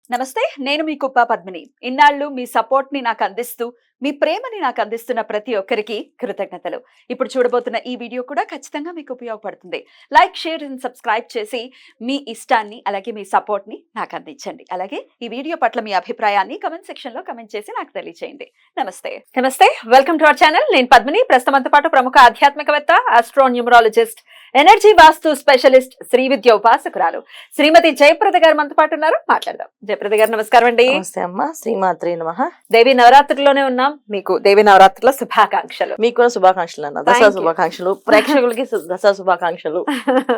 నమస్తే. నేను మీ కుప్ప పద్మిని. ఇన్నాళ్ళు మీ సపోర్ట్‌ని నాకందిస్తూ, మీ ప్రేమని నాకందిస్తున్న ప్రతి ఒక్కరికి కృతజ్ఞతలు. ఇప్పుడు చూడబోతున్న ఈ వీడియో కూడా ఖచ్చితంగా మీకు ఉపయోగపడుతుంది. లైక్, షేర్ అండ్ సబ్స్క్రైబ్ చేసి మీ ఇష్టాన్ని, అలాగే మీ సపోర్ట్‌ని నాకందించండి. అలాగే ఈ వీడియో పట్ల మీ అభిప్రాయాన్ని కామెంట్ సెక్షన్‌లో కామెంట్ చేసి నాకు తెలియజేయండి. నమస్తే. నమస్తే. Welcome to our channel. నేను పద్మిని. ప్రస్తుతం మనతో పాటు ప్రముఖ ఆధ్యాత్మికవేత్త, ఆస్ట్రో న్యూమరాలజిస్ట్, ఎనర్జీ వాస్తు స్పెషలిస్ట్, శ్రీ విద్య ఉపాసకురాలు శ్రీమతి జయప్రద గారు మనతో పాటు ఉన్నారు. మాట్లాడదాం. జయప్రద గారు నమస్కారం అండి. నమస్తే అమ్మ. శ్రీమాత్రే నమః. దేవి నవరాత్రిలోనే ఉన్నాం. మీకు దేవి నవరాత్రుల శుభాకాంక్షలు. మీకు కూడా శుభాకాంక్షలు అన్న. దసరా శుభాకాంక్షలు. ప్రేక్షకులకి దసరా శుభాకాంక్షలు.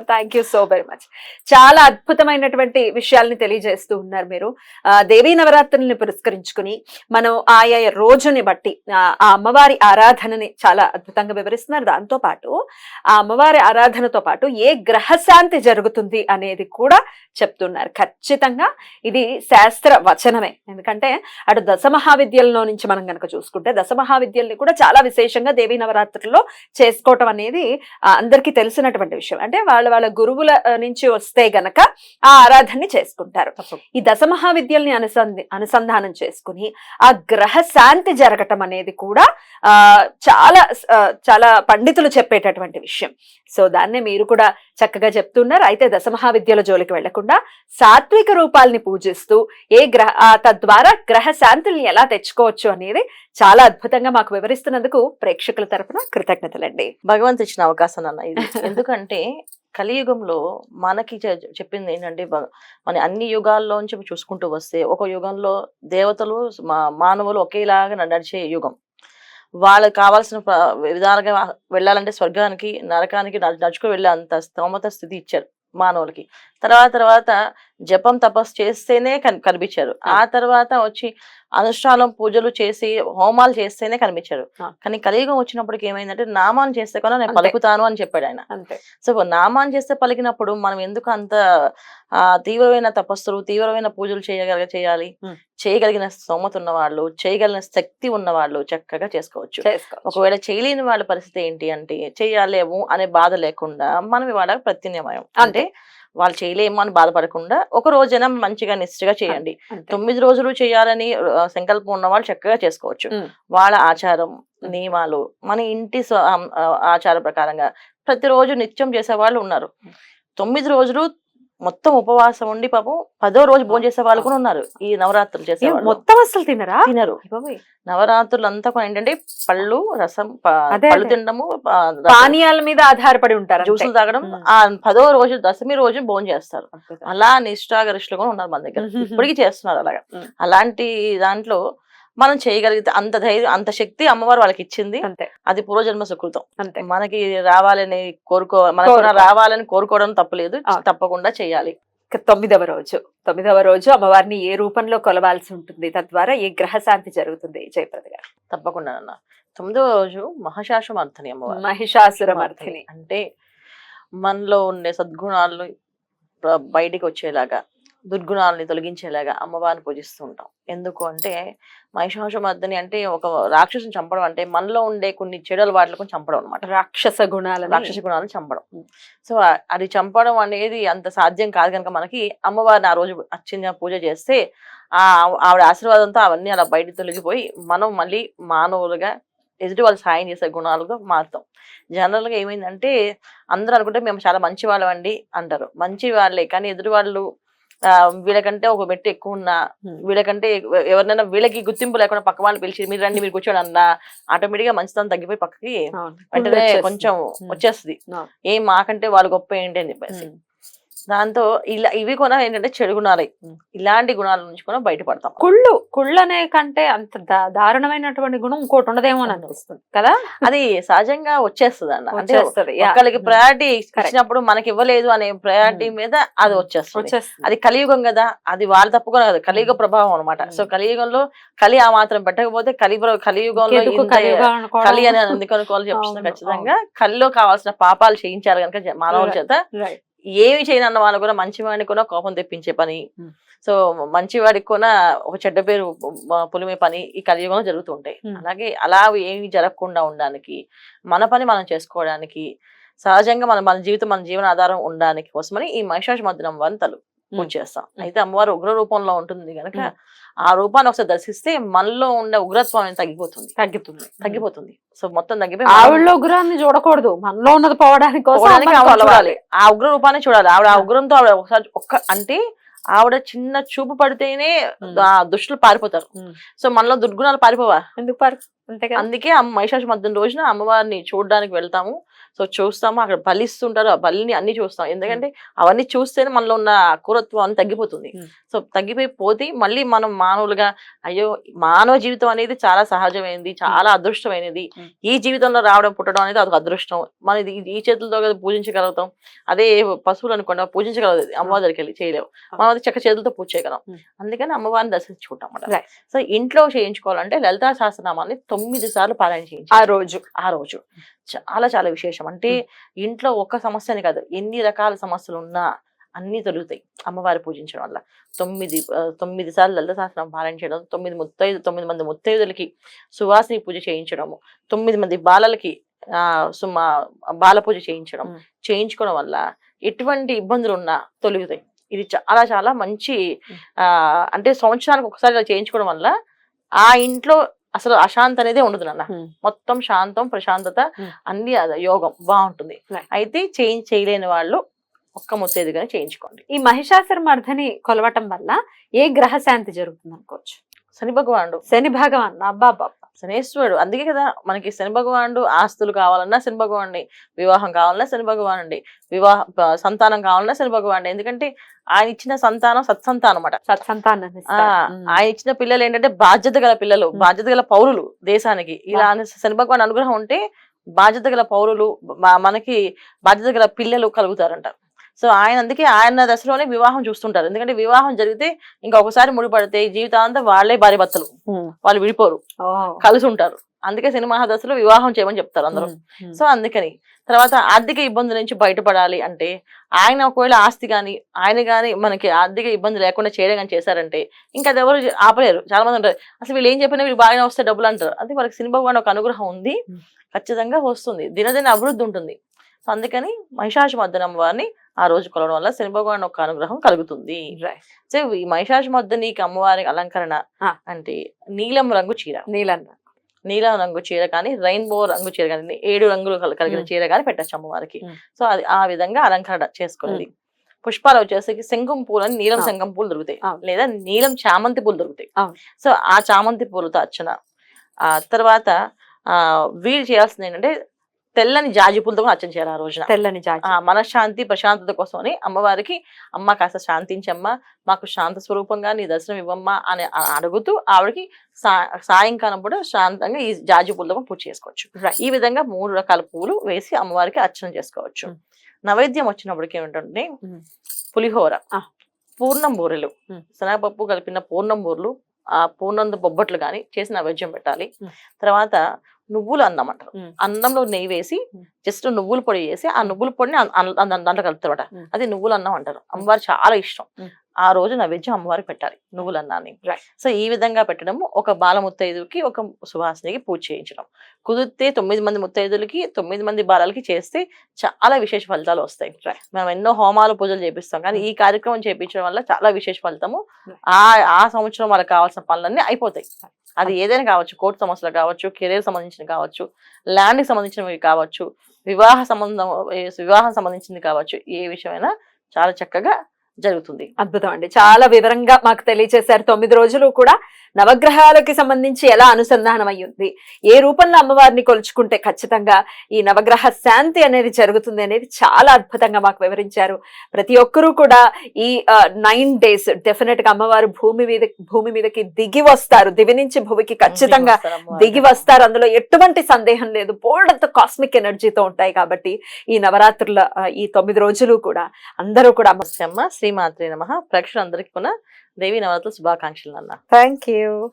Thank you so very much. చాలా అద్భుతమైనటువంటి విషయాల్ని తెలియజేస్తూ ఉన్నారు మీరు. దేవీ నవరాత్రుల్ని పురస్కరించుకుని మనం ఆయా రోజుని బట్టి ఆ అమ్మవారి ఆరాధనని చాలా అద్భుతంగా వివరిస్తున్నారు. దాంతో పాటు ఆ అమ్మవారి ఆరాధనతో పాటు ఏ గ్రహశాంతి జరుగుతుంది అనేది కూడా చెప్తున్నారు. ఖచ్చితంగా ఇది శాస్త్ర వచనమే. ఎందుకంటే అటు దశమహావిద్యల్లో నుంచి మనం గనక చూసుకుంటే దశమహావిద్యల్ని కూడా చాలా విశేషంగా దేవీ నవరాత్రుల్లో చేసుకోవటం అనేది అందరికీ తెలిసినటువంటి విషయం. అంటే వాళ్ళ గురువుల నుంచి వస్తే గనక ఆ ఆరాధనని చేసుకుంటారు. ఈ దశమహావిద్యల్ని అనుసంధానం చేసుకుని ఆ గ్రహ శాంతి జరగటం అనేది కూడా చాలా చాలా పండితులు చెప్పేటటువంటి విషయం. సో దాన్నే మీరు కూడా చక్కగా చెప్తున్నారు. అయితే దశమహావిద్యల జోలికి వెళ్లకుండా సాత్విక రూపాల్ని పూజిస్తూ తద్వారా గ్రహ శాంతుల్ని ఎలా తెచ్చుకోవచ్చు అనేది చాలా అద్భుతంగా మాకు వివరిస్తున్నందుకు ప్రేక్షకుల తరపున కృతజ్ఞతలండి. భగవంతు ఇచ్చిన అవకాశం అన్న ఇది. ఎందుకంటే కలియుగంలో మనకి చెప్పింది ఏంటంటే మన అన్ని యుగాల్లోంచి చూసుకుంటూ వస్తే ఒక యుగంలో దేవతలు మానవులు ఒకేలాగా నడిచే యుగం. వాళ్ళకి కావాల్సిన విధాలుగా వెళ్ళాలంటే స్వర్గానికి నరకానికి నడుచుకు వెళ్ళే అంత స్తోమత స్థితి ఇచ్చారు మానవులకి. తర్వాత జపం తపస్సు చేస్తేనే కనిపించారు. ఆ తర్వాత వచ్చి అనుష్ఠానం పూజలు చేసి హోమాలు చేస్తేనే కనిపించారు. కానీ కలియుగం వచ్చినప్పటికి ఏమైందంటే నామాన్ని చేస్తే కూడా నేను పలుకుతాను అని చెప్పాడు ఆయన. సో నామాన్ని చేస్తే పలికినప్పుడు మనం ఎందుకు అంత తీవ్రమైన తపస్సులు తీవ్రమైన పూజలు చేయాలి? చేయగలిగిన స్తోమత ఉన్న వాళ్ళు, చేయగలిగిన శక్తి ఉన్న వాళ్ళు చక్కగా చేసుకోవచ్చు. ఒకవేళ చేయలేని వాళ్ళ పరిస్థితి ఏంటి అంటే చేయలేము అనే బాధ లేకుండా మనం ఇవాళ ప్రత్యామ్నాయం అంటే వాళ్ళు చేయలేము అని బాధపడకుండా ఒక రోజైనా మంచిగా నిష్ఠగా చేయండి. 9 రోజులు చేయాలని సంకల్పం ఉన్న వాళ్ళు చక్కగా చేసుకోవచ్చు. వాళ్ళ ఆచారం నియమాలు మన ఇంటి ఆచార ప్రకారంగా ప్రతిరోజు నిత్యం చేసే వాళ్ళు ఉన్నారు. 9 రోజులు మొత్తం ఉపవాసం ఉండి పాపం 10వ రోజు భోజనం చేసే వాళ్ళు కూడా ఉన్నారు. ఈ నవరాత్రులు చేసే మొత్తం అసలు తినరు. నవరాత్రులు అంతా కూడా ఏంటంటే పళ్ళు రసం పళ్ళు తినడము పానీయాల మీద ఆధారపడి ఉంటారు. జ్యూసులు తాగడం. ఆ 10వ రోజు దశమి రోజు భోజనం చేస్తారు. అలా నిష్ఠాగరిష్ఠులు కూడా ఉన్నారు మన దగ్గర. ఇప్పటికీ చేస్తున్నారు అలాగా. అలాంటి దాంట్లో మనం చేయగలిగితే అంత ధైర్యం అంత శక్తి అమ్మవారు వాళ్ళకి ఇచ్చింది. అది పూర్వజన్మ సుకృతం. మనకి రావాలని మనకు రావాలని కోరుకోవడం తప్పులేదు. తప్పకుండా చేయాలి. 9వ రోజు అమ్మవారిని ఏ రూపంలో కొలవాల్సి ఉంటుంది? తద్వారా ఏ గ్రహశాంతి జరుగుతుంది? జయప్రద గారు తప్పకుండా అన్న. 9వ రోజు మహిషాసురమర్దిని అమ్మవారు. మహిషాసురమర్దిని అంటే మనలో ఉండే సద్గుణాలను బయటికి వచ్చేలాగా దుర్గుణాలని తొలగించేలాగా అమ్మవారిని పూజిస్తూ ఉంటాం. ఎందుకు అంటే మహిషాసురమర్దిని అంటే ఒక రాక్షసుని చంపడం అంటే మనలో ఉండే కొన్ని చెడు వాటిని చంపడం అనమాట. రాక్షస గుణాలను చంపడం. సో అది చంపడం అనేది అంత సాధ్యం కాదు కనుక మనకి అమ్మవారిని ఆ రోజు అర్చన పూజ చేస్తే ఆవిడ ఆశీర్వాదంతో అవన్నీ అలా బయట తొలగిపోయి మనం మళ్ళీ మానవులుగా ఎదుటి వాళ్ళు సాయం చేసే గుణాలుగా మారుతాం. జనరల్ గా ఏమైందంటే అందరూ అనుకుంటే మేము చాలా మంచి వాళ్ళం అండి అంటారు. మంచి వాళ్ళే కానీ ఎదుటి వాళ్ళు వీళ్ళకంటే ఒక మెట్టు ఎక్కువ ఉన్నా వీళ్ళకంటే ఎవరినైనా వీళ్ళకి గుర్తింపు లేకుండా పక్క వాళ్ళు పిలిచి మీరు రండి మీరు కూర్చోండి అన్నా ఆటోమేటిక్ గా మంచితనం తగ్గిపోయి పక్కకి వెంటనే కొంచెం వచ్చేస్తుంది. ఏం మాకంటే వాళ్ళు గొప్ప ఏంటి అని చెప్పేసి. దాంతో ఇవి కూడా ఏంటంటే చెడు గుణాలే. ఇలాంటి గుణాల నుంచి కూడా బయటపడతాం. కుళ్ళు అనే కంటే అంత దారుణమైనటువంటి గుణం ఇంకోటి ఉండదేమో అని అనిపిస్తుంది కదా. అది సహజంగా వచ్చేస్తుంది అన్న. అంటే ఒకళ్ళకి ప్రయారిటీ ఇచ్చినప్పుడు మనకి ఇవ్వలేదు అనే ప్రయారిటీ మీద అది వచ్చేస్తుంది. అది కలియుగం కదా, అది వాళ్ళ తప్పు కూడా కాదు, కలియుగ ప్రభావం అనమాట. సో కలియుగంలో కలి ఆ మాత్రం పెట్టకపోతే కలియుగంలో కలి అని ఎందుకు అనుకోవాలి చెప్తున్నా. ఖచ్చితంగా కలిలో కావాల్సిన పాపాలు చేయించారు కనుక మానవుల చేత ఏమి చేయనన్న వాళ్ళు కూడా మంచివాడిని కూడా కోపం తెప్పించే పని. సో మంచివాడికి కూడా ఒక చెడ్డ పేరు పులిమే పని ఈ కలియుగంలో జరుగుతూ ఉంటాయి. అలాగే అలా ఏమి జరగకుండా ఉండడానికి మన పని మనం చేసుకోవడానికి సహజంగా మన జీవితం మన జీవన ఆధారం ఉండడానికి కోసమని ఈ మహిషాసురమర్దినం వంతలు పూజ చేస్తాం. అయితే అమ్మవారు ఉగ్ర రూపంలో ఉంటుంది కనుక ఆ రూపాన్ని ఒకసారి దర్శిస్తే మనలో ఉన్న ఉగ్రత్వం అనేది తగ్గిపోతుంది. సో మొత్తం తగ్గిపోయి ఆవిడలో ఉగ్రాన్ని చూడకూడదు, మనలో ఉన్నది పోవడానికి పోవడానికి ఆవిడ చూడాలి, ఆ ఉగ్ర రూపాన్ని చూడాలి. ఆవిడ ఆ ఉగ్రంతో ఆవిడ ఒకసారి అంటే ఆవిడ చిన్న చూపు పడితేనే ఆ దుష్టులు పారిపోతారు. సో మనలో దుర్గుణాలు పారిపోవా? ఎందుకు అందుకే మహిషాసురమర్దిని రోజున అమ్మవారిని చూడడానికి వెళ్తాము. సో చూస్తాము, అక్కడ బలిస్తుంటారు, ఆ బలిని అన్ని చూస్తాం. ఎందుకంటే అవన్నీ చూస్తేనే మనలో ఉన్న క్రూరత్వం అని తగ్గిపోతుంది. సో తగ్గిపోయి మళ్ళీ మనం మానవులుగా, అయ్యో మానవ జీవితం అనేది చాలా సహజమైనది, చాలా అదృష్టమైనది. ఈ జీవితంలో రావడం పుట్టడం అనేది అదొక అదృష్టం. మన ఈ చేతులతో కదా పూజించగలుగుతాం. అదే పశువులు అనుకోండి పూజించగలదు, అమ్మవారి దగ్గరికి వెళ్ళి చేయలేవు. మనం అది చక్క చేతులతో పూజ చేయగలం. అందుకని అమ్మవారిని దర్శించుకుంటాం అన్నమాట. సో ఇంట్లో చేయించుకోవాలంటే లలితా సహస్రనామాన్ని 9 సార్లు పారాయణ చేయించాలి ఆ రోజు. చాలా చాలా విశేషం. అంటే ఇంట్లో ఒక్క సమస్యని కాదు, ఎన్ని రకాల సమస్యలు ఉన్నా అన్ని తొలుగుతాయి అమ్మవారి పూజించడం వల్ల. 9 సార్లు లలిత సహస్రనామం పారాయణ చేయడం, 9 మంది ముత్తైదులకి సువాసిని పూజ చేయించడము, 9 మంది బాలలకి బాల పూజ చేయించుకోవడం వల్ల ఎటువంటి ఇబ్బందులు ఉన్నా తొలుగుతాయి. ఇది చాలా చాలా మంచి అంటే సంవత్సరానికి ఒకసారి ఇలా చేయించుకోవడం వల్ల ఆ ఇంట్లో అసలు అశాంతి అనేది ఉండదు నాన్న. మొత్తం శాంతం, ప్రశాంతత, అన్ని యోగం బాగుంటుంది. అయితే చేయలేని వాళ్ళు ఒక్క ముత్తైదుగానే చేయించుకోండి. ఈ మహిషాసురమర్దిని కొలవటం వల్ల ఏ గ్రహ శాంతి జరుగుతుంది అనుకోవచ్చు? శని భగవానుడు. అబ్బాబ్బా శనేశ్వరుడు. అందుకే కదా మనకి శని భగవానుడు ఆస్తులు కావాలన్నా శని భగవానుడి, వివాహం కావాలన్నా శని భగవానుడి, సంతానం కావాలన్నా శని భగవానుడి. ఎందుకంటే ఆయన ఇచ్చిన సంతానం సత్సంతానం అన్నమాట. ఆయన ఇచ్చిన పిల్లలు ఏంటంటే బాధ్యత గల పిల్లలు, బాధ్యత గల పౌరులు దేశానికి. ఇలా శని భగవాన్ అనుగ్రహం ఉంటే బాధ్యత గల పౌరులు, మనకి బాధ్యత గల పిల్లలు కలుగుతారంట. సో అందుకే ఆయన దశలోనే వివాహం చూస్తుంటారు. ఎందుకంటే వివాహం జరిగితే ఇంకా ఒకసారి ముడిపడితే జీవితాంతం వాళ్లే భార్య భర్తలు, వాళ్ళు విడిపోరు, కలిసి ఉంటారు. అందుకే శని మహాదశలో వివాహం చేయమని చెప్తారు అందరూ. సో అందుకని తర్వాత ఆర్థిక ఇబ్బందుల నుంచి బయటపడాలి అంటే ఆయన ఒకవేళ ఆస్తి కానీ ఆయన కానీ మనకి ఆర్థిక ఇబ్బంది లేకుండా చేయడం కానీ చేశారంటే ఇంకా అది ఎవరు ఆపలేరు. చాలా మంది ఉంటారు, అసలు వీళ్ళు ఏం చెప్పినా వీళ్ళు బాగానే వస్తే డబ్బులు అంటారు. అంటే మనకి శని భగవాన్ ఒక అనుగ్రహం ఉంది, ఖచ్చితంగా వస్తుంది, దినదిన అభివృద్ధి ఉంటుంది. సో అందుకని మహిషాసురమర్దిని అమ్మవారిని ఆ రోజు కొలవడం వల్ల శని భగవాన్ ఒక అనుగ్రహం కలుగుతుంది. సో ఈ మహిషాసురమర్దినికి అమ్మవారి అలంకరణ అంటే నీలం రంగు చీర, నీలం రంగు చీర కానీ, రెయిన్బో రంగు చీర కానీ, 7 రంగులు కలిగిన చీర కానీ పెట్టచ్చు అమ్మవారికి. సో అది ఆ విధంగా అలంకరణ చేసుకునేది. పుష్పాలు వచ్చేసరికి శంఖం పూలు అని నీలం శంఖం పూలు దొరుకుతాయి, లేదా నీలం చామంతి పూలు దొరుకుతాయి. సో ఆ చామంతి పూలతో అర్చన. తర్వాత వీళ్ళు చేయాల్సింది ఏంటంటే తెల్లని జాజి పూలతో అర్చన చేయాలి ఆ రోజున. తెల్లని జాజి మనశ్శాంతి ప్రశాంతత కోసమని అమ్మవారికి, అమ్మ కాస్త శాంతించమ్మా, మాకు శాంత స్వరూపంగా నీ దర్శనం ఇవ్వమ్మా అని అడుగుతూ ఆవిడకి సాయంకాలం కూడా శాంతంగా ఈ జాజి పూలతో పూజ చేసుకోవచ్చు. ఈ విధంగా 3 రకాల పూలు వేసి అమ్మవారికి అర్చన చేసుకోవచ్చు. నైవేద్యం వచ్చినప్పటికి ఏమిటంటే పులిహోర, పూర్ణం బూరెలు, శనగపప్పు కలిపిన పూర్ణం బూరెలు, ఆ పూర్ణంతో బొబ్బట్లు కానీ చేసి నైవేద్యం పెట్టాలి. తర్వాత నువ్వులు అన్నం అంటారు, అన్నంలో నెయ్యి వేసి జస్ట్ నువ్వుల పొడి వేసి ఆ నువ్వుల పొడిని దాంట్లో కలుపుతారట, అది నువ్వుల అన్నం అంటారు. అమ్మవారు చాలా ఇష్టం. ఆ రోజు నైవేద్యం అమ్మవారికి పెట్టాలి నువ్వుల అన్నాన్ని. సో ఈ విధంగా పెట్టడం, ఒక బాల ముత్తైదుకి ఒక సువాసినికి పూజ చేయించడం. కుదిరితే 9 మంది ముత్తైదులకి 9 మంది బాలలకి చేస్తే చాలా విశేష ఫలితాలు వస్తాయి. మనం ఎన్నో హోమాలు పూజలు చేపిస్తాం, కానీ ఈ కార్యక్రమం చేయించడం వల్ల చాలా విశేష ఫలితము. ఆ సంవత్సరం వాళ్ళకి కావాల్సిన పనులన్నీ అయిపోతాయి. అది ఏదైనా కావచ్చు, కోర్టు సమస్యలు కావచ్చు, కెరీర్ సంబంధించినవి కావచ్చు, ల్యాండ్కి సంబంధించినవి కావచ్చు, వివాహం సంబంధించింది కావచ్చు, ఏ విషయమైనా చాలా చక్కగా జరుగుతుంది. అద్భుతం అండి, చాలా వివరంగా మాకు తెలియజేశారు. 9 రోజులు కూడా నవగ్రహాలకి సంబంధించి ఎలా అనుసంధానం అయ్యింది, ఏ రూపంలో అమ్మవారిని కొలుచుకుంటే ఖచ్చితంగా ఈ నవగ్రహ శాంతి అనేది జరుగుతుంది అనేది చాలా అద్భుతంగా మాకు వివరించారు. ప్రతి ఒక్కరూ కూడా ఈ 9 days డెఫినెట్ గా అమ్మవారు భూమి మీదకి దిగి వస్తారు, దివి నుంచి భూమికి ఖచ్చితంగా దిగి వస్తారు. అందులో ఎటువంటి సందేహం లేదు. బోల్డ్ కాస్మిక్ ఎనర్జీతో ఉంటాయి కాబట్టి ఈ నవరాత్రుల ఈ 9 రోజులు కూడా అందరూ కూడా శ్రీమాత్రే నమః. ప్రేక్షకులందరికీ కూడా దేవీ నవరాత్రుల శుభాకాంక్షలు అన్న. Thank you.